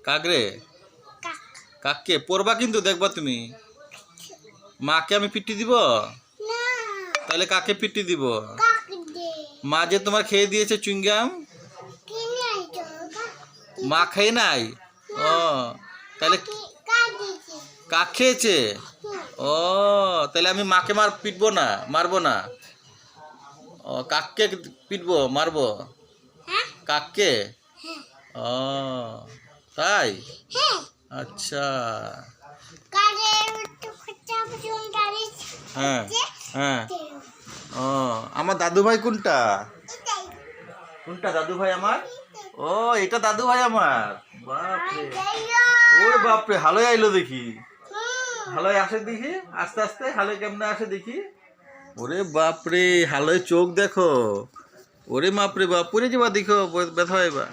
কাকরে কাককে পড়বা কিন্তু দেখবা তুমি। মাকে আমি পিটি দিব? তাহলে কাকে পিটি দিব? মা যে তোমার খেয়ে দিয়েছে চুইংগাম, মা খেয়ে নাই? ও তাহলে কাক খেয়েছে? ও তাহলে আমি মাকে পিটবো না, মারবো না? ও কাককে পিটবো, মারবো? কাককে? ও তাই? আচ্ছা। হ্যাঁ হ্যাঁ। ও আমার দাদু ভাই কোনটা? কোনটা দাদু ভাই আমার? ও এটা দাদু ভাই আমার। বাপরে, ওরে বাপরে, হালই আইলো দেখি। হালই আসে দেখি, আস্তে আস্তে হালই কেমনে আসে দেখি। ওরে বাপরে, হালই চোখ দেখো। ওরে বাপরে বাপ, পড়ে যাবা দেখো, ব্যথা হইবা।